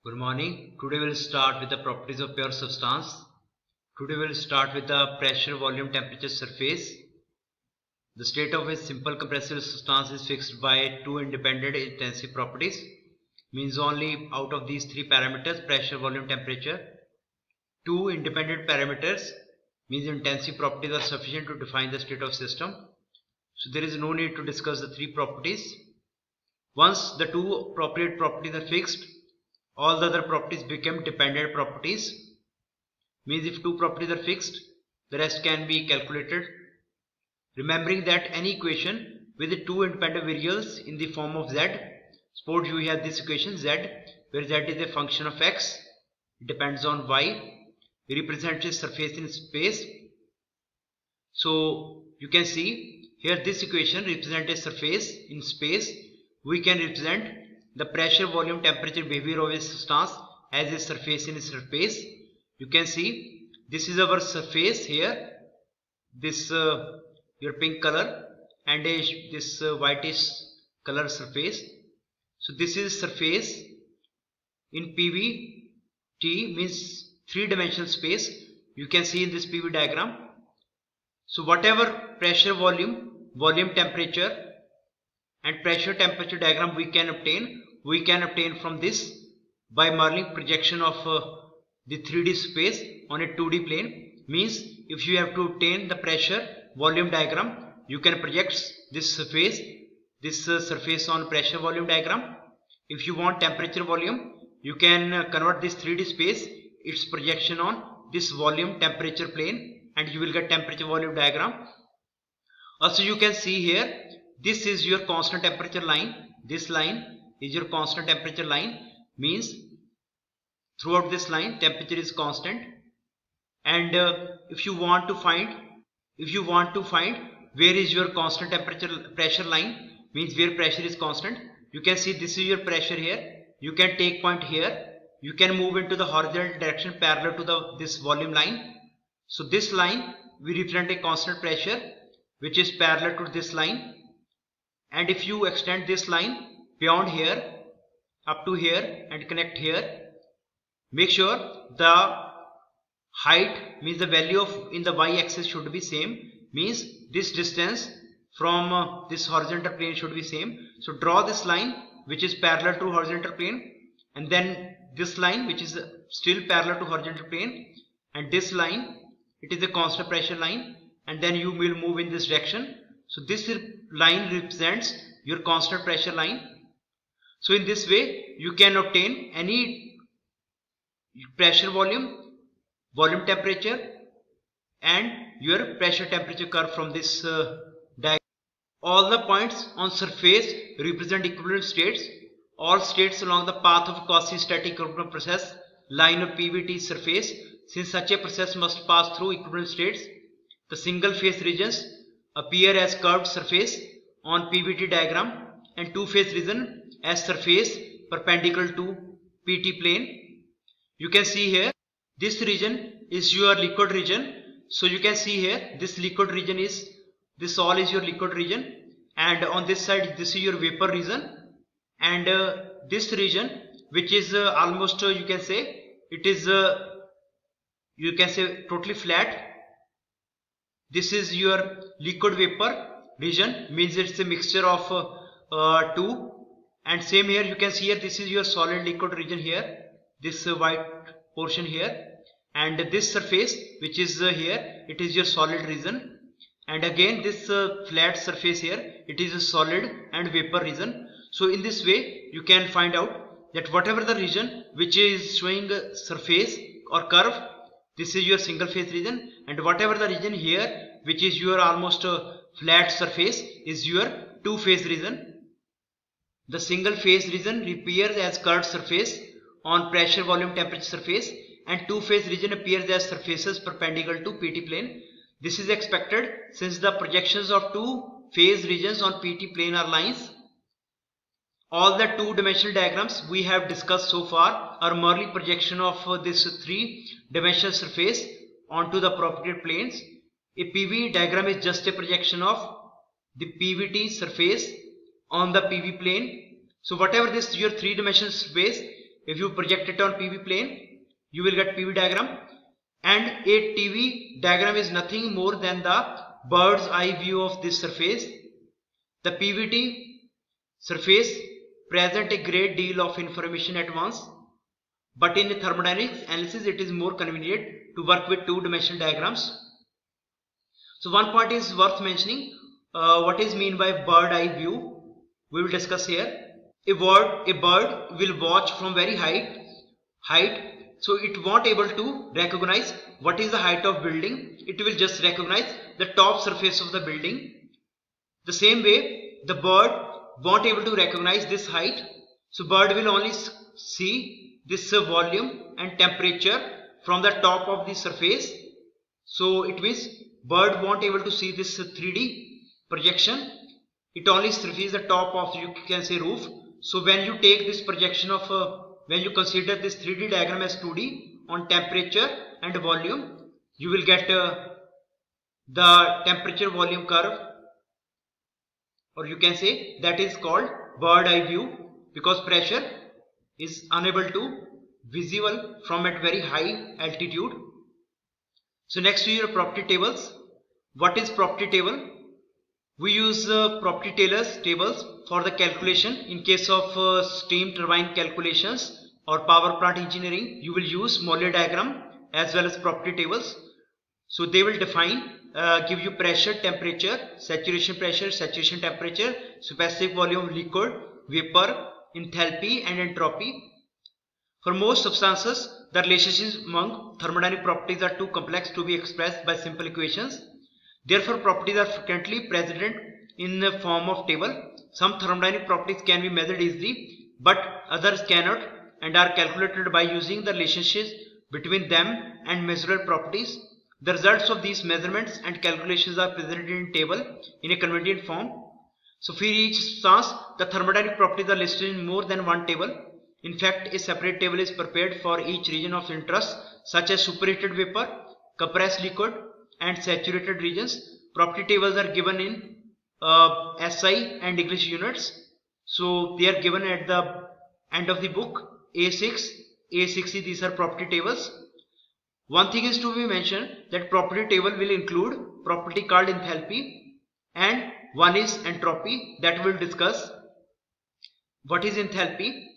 Good morning. Today we'll start with the properties of pure substance. Today we'll start with the pressure, volume, temperature, surface. The state of a simple compressible substance is fixed by two independent intensive properties. Means only out of these three parameters, pressure, volume, temperature, two independent parameters means intensive properties are sufficient to define the state of system. So there is no need to discuss the three properties. Once the two appropriate properties are fixed, all the other properties become dependent properties. Means if two properties are fixed, the rest can be calculated. Remembering that any equation with the two independent variables in the form of z, suppose you have this equation z, where z is a function of x, it depends on y, represents a surface in space. So you can see here this equation represents a surface in space. We can represent the pressure, volume, temperature behavior of a substance as a surface in space. You can see this is our surface here, this your pink color and this whitish color surface. So this is surface in PVT, means three-dimensional space. You can see in this PV diagram. So whatever pressure, volume, temperature and pressure temperature diagram we can obtain from this by Marlin projection of the 3D space on a 2D plane. Means if you have to obtain the pressure volume diagram, you can project this surface on pressure volume diagram. If you want temperature volume, you can convert this 3D space, its projection on this volume temperature plane, and you will get temperature volume diagram. Also you can see here, this is your constant temperature line. This line is your constant temperature line. Means throughout this line temperature is constant. And if you want to find where is your constant pressure line, means where pressure is constant, you can see this is your pressure here. You can take point here. You can move into the horizontal direction parallel to this volume line. So this line we represent a constant pressure which is parallel to this line. And if you extend this line beyond here up to here and connect here, make sure the height, means the value of in the y-axis should be same, means this distance from this horizontal plane should be same. So draw this line which is parallel to horizontal plane, and then this line which is still parallel to horizontal plane, and this line, it is a constant pressure line, and then you will move in this direction. So this line represents your constant pressure line. So in this way you can obtain any pressure, volume temperature and your pressure temperature curve from this diagram. All the points on surface represent equivalent states. All states along the path of quasi-static equilibrium process line of PVT surface. Since such a process must pass through equivalent states, the single phase regions appear as curved surface on PVT diagram and two phase region as surface perpendicular to PT plane. You can see here this region is your liquid region. So you can see here this liquid region is, this all is your liquid region, and on this side this is your vapor region, and this region which is almost you can say it is totally flat. This is your liquid vapor region, means it's a mixture of two. And same here you can see here this is your solid liquid region here, this white portion here, and this surface which is here, it is your solid region, and again this flat surface here, it is a solid and vapor region. So in this way you can find out that whatever the region which is showing surface or curve, this is your single phase region, and whatever the region here which is your almost flat surface is your two phase region. The single phase region appears as curved surface on pressure, volume, temperature surface, and two phase region appears as surfaces perpendicular to PT plane. This is expected since the projections of two phase regions on PT plane are lines. All the two-dimensional diagrams we have discussed so far are merely projection of this three-dimensional surface onto the appropriate planes. A PV diagram is just a projection of the PVT surface on the PV plane. So whatever this your three-dimensional space, If you project it on PV plane, you will get PV diagram, and a TV diagram is nothing more than the bird's eye view of this surface. The PVT surface present a great deal of information at once, but in thermodynamics analysis it is more convenient to work with two-dimensional diagrams. So one point is worth mentioning, what is mean by bird eye view, we will discuss here. A bird will watch from very height, so it won't able to recognize what is the height of building. It will just recognize the top surface of the building. The same way, the bird won't able to recognize this height, so bird will only see this volume and temperature from the top of the surface. So it means bird won't able to see this 3D projection. It only sees the top of, you can say, roof. So when you take this projection of when you consider this 3D diagram as 2D on temperature and volume, you will get the temperature volume curve, or you can say that is called bird eye view, because pressure is unable to visible from at very high altitude. So next to your property tables. What is property table? We use property tables for the calculation. In case of steam turbine calculations or power plant engineering, you will use Mollier diagram as well as property tables. So they will define, give you pressure, temperature, saturation pressure, saturation temperature, specific volume of liquid, vapor, enthalpy and entropy. For most substances, the relationships among thermodynamic properties are too complex to be expressed by simple equations. Therefore, properties are frequently presented in the form of table. Some thermodynamic properties can be measured easily, but others cannot, and are calculated by using the relationships between them and measurable properties. The results of these measurements and calculations are presented in table in a convenient form. So for each substance, the thermodynamic properties are listed in more than one table. In fact, a separate table is prepared for each region of interest, such as superheated vapor, compressed liquid, and saturated regions. Property tables are given in SI and English units. So they are given at the end of the book. A6, A60, these are property tables. One thing is to be mentioned, that property table will include property called enthalpy, and one is entropy, that we'll discuss. What is enthalpy?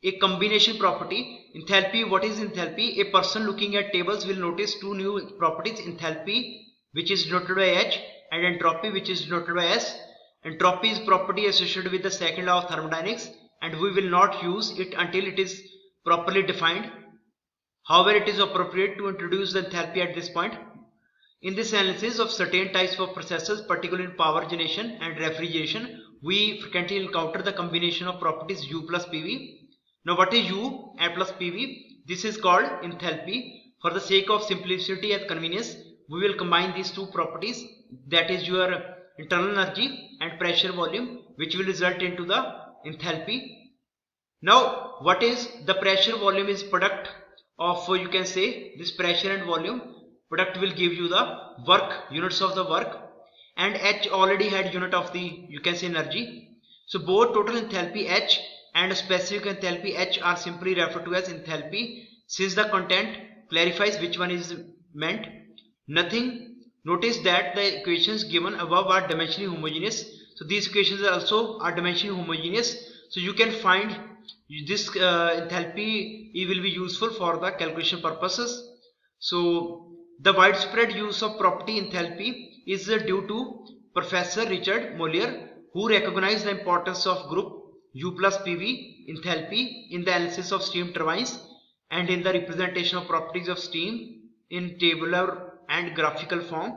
A combination property. Enthalpy, what is enthalpy? A person looking at tables will notice two new properties: enthalpy, which is denoted by H, and entropy, which is denoted by S. Entropy is property associated with the second law of thermodynamics, and we will not use it until it is properly defined. However, it is appropriate to introduce the enthalpy at this point. In this analysis of certain types of processes, particularly in power generation and refrigeration, we frequently encounter the combination of properties U plus PV. Now what is U and plus PV? This is called enthalpy. For the sake of simplicity and convenience, we will combine these two properties, that is your internal energy and pressure volume, which will result into the enthalpy. Now what is the pressure volume? Is product of, you can say, this pressure and volume. Product will give you the work, units of the work, and H already had unit of the, you can say, energy. So both total enthalpy H and specific enthalpy H are simply referred to as enthalpy, since the content clarifies which one is meant. Notice that the equations given above are dimensionally homogeneous. So these equations also are dimensionally homogeneous. So you can find this enthalpy, it will be useful for the calculation purposes. So the widespread use of property enthalpy is due to Professor Richard Mollier, who recognized the importance of group U plus PV enthalpy in the analysis of steam turbines and in the representation of properties of steam in tabular and graphical form.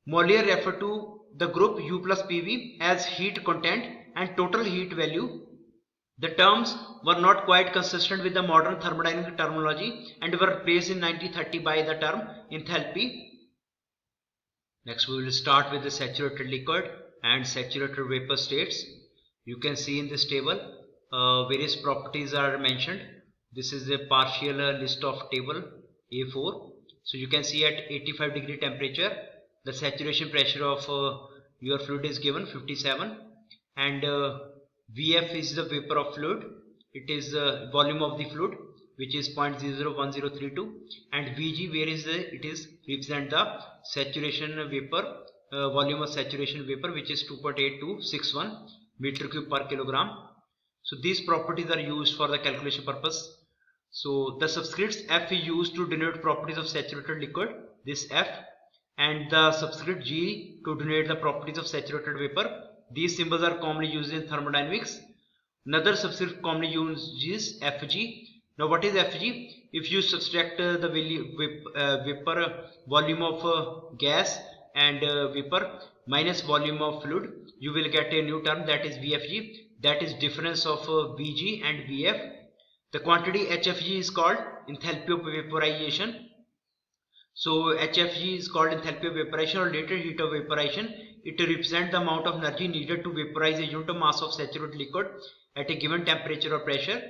Mollier referred to the group U plus PV as heat content and total heat value. The terms were not quite consistent with the modern thermodynamic terminology and were replaced in 1930 by the term enthalpy. Next we will start with the saturated liquid and saturated vapor states. You can see in this table various properties are mentioned. This is a partial list of table A4. So you can see at 85 degree temperature the saturation pressure of your fluid is given 57, and Vf is the vapor of fluid, it is volume of the fluid, which is 0.001032, and Vg, where is it is represent the saturation vapor, volume of saturation vapor, which is 2.8261 meter cube per kilogram. So these properties are used for the calculation purpose. So the subscripts F is used to denote properties of saturated liquid, this F, and the subscript G to denote the properties of saturated vapor. These symbols are commonly used in thermodynamics. Another subscript commonly used is Fg. Now what is Fg? If you subtract the vapor volume of gas and vapor minus volume of fluid, you will get a new term, that is Vfg, that is difference of Vg and Vf. The quantity Hfg is called enthalpy of vaporization. So Hfg is called enthalpy of vaporization or latent heat of vaporization. It represents the amount of energy needed to vaporize a unit of mass of saturated liquid at a given temperature or pressure.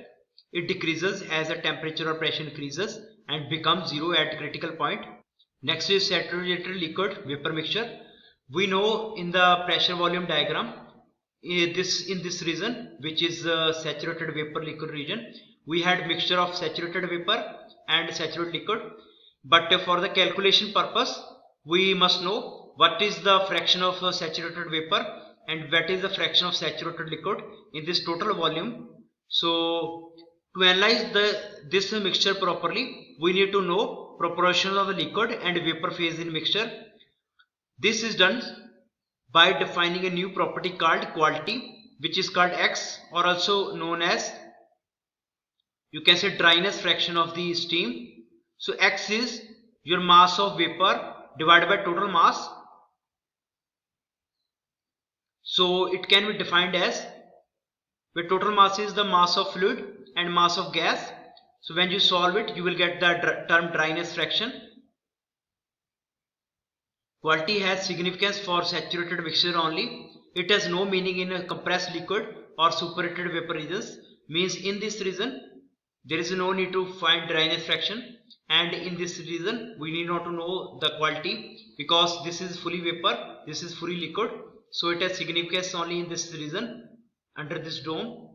It decreases as the temperature or pressure increases and becomes zero at critical point. Next is saturated liquid vapor mixture. We know in the pressure volume diagram, in this region, which is saturated vapor liquid region, we had mixture of saturated vapor and saturated liquid. But for the calculation purpose, we must know what is the fraction of saturated vapor and what is the fraction of saturated liquid in this total volume. So to analyze this mixture properly, we need to know proportion of the liquid and vapor phase in mixture. This is done by defining a new property called quality, which is called X, or also known as, you can say, dryness fraction of the steam. So X is your mass of vapor divided by total mass. So it can be defined as, where total mass is the mass of fluid and mass of gas. So when you solve it, you will get the term dryness fraction. Quality has significance for saturated mixture only. It has no meaning in a compressed liquid or superheated vapor regions. Means in this region there is no need to find dryness fraction, and in this region we need not to know the quality, because this is fully vapor, this is fully liquid. So it has significance only in this region under this dome.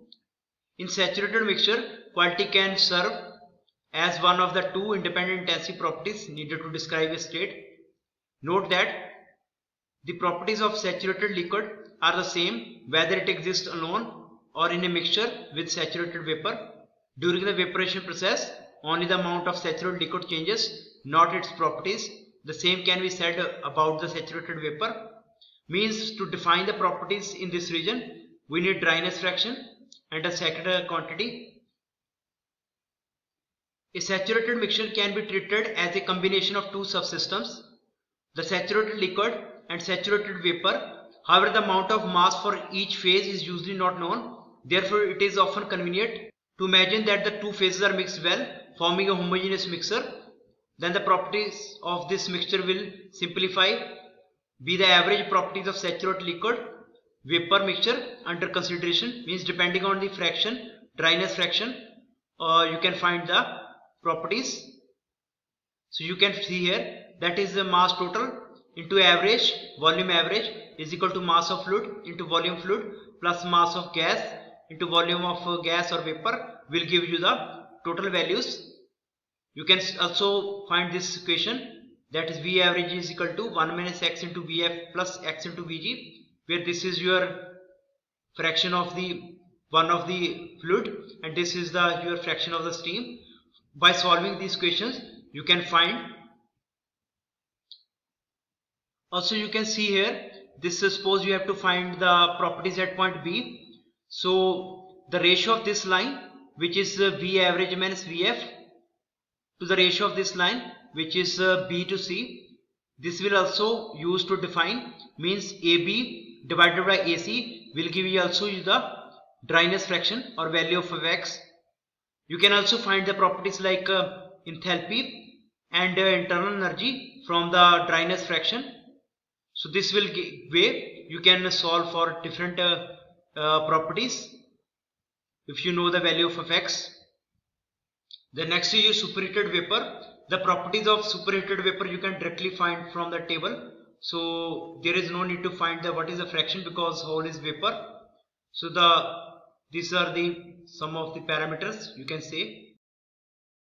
In saturated mixture, quality can serve as one of the two independent intensity properties needed to describe a state. Note that the properties of saturated liquid are the same whether it exists alone or in a mixture with saturated vapor. During the vaporization process, only the amount of saturated liquid changes, not its properties. The same can be said about the saturated vapor. Means to define the properties in this region, we need dryness fraction and a second quantity. A saturated mixture can be treated as a combination of two subsystems, the saturated liquid and saturated vapor. However, the amount of mass for each phase is usually not known. Therefore, it is often convenient to imagine that the two phases are mixed well, forming a homogeneous mixture. Then the properties of this mixture will simplify, be the average properties of saturated liquid vapor mixture under consideration. Means depending on the fraction, dryness fraction, you can find the properties. So you can see here, that is the mass total into average, volume average, is equal to mass of fluid into volume fluid plus mass of gas into volume of gas or vapor, will give you the total values. You can also find this equation, that is V average is equal to 1 minus x into Vf plus x into Vg, where this is your fraction of the one of the fluid and this is the your fraction of the steam. By solving these equations, you can find. Also you can see here, this suppose you have to find the properties at point B. So the ratio of this line, which is V average minus Vf, to the ratio of this line, which is B to C, this will also use to define. Means AB divided by AC will give you also the dryness fraction or value of X. You can also find the properties like enthalpy and internal energy from the dryness fraction. So this will way you can solve for different properties if you know the value of X. The next is superheated vapor. The properties of superheated vapor you can directly find from the table. So there is no need to find the what is the fraction, because whole is vapor. So these are the some of the parameters you can say.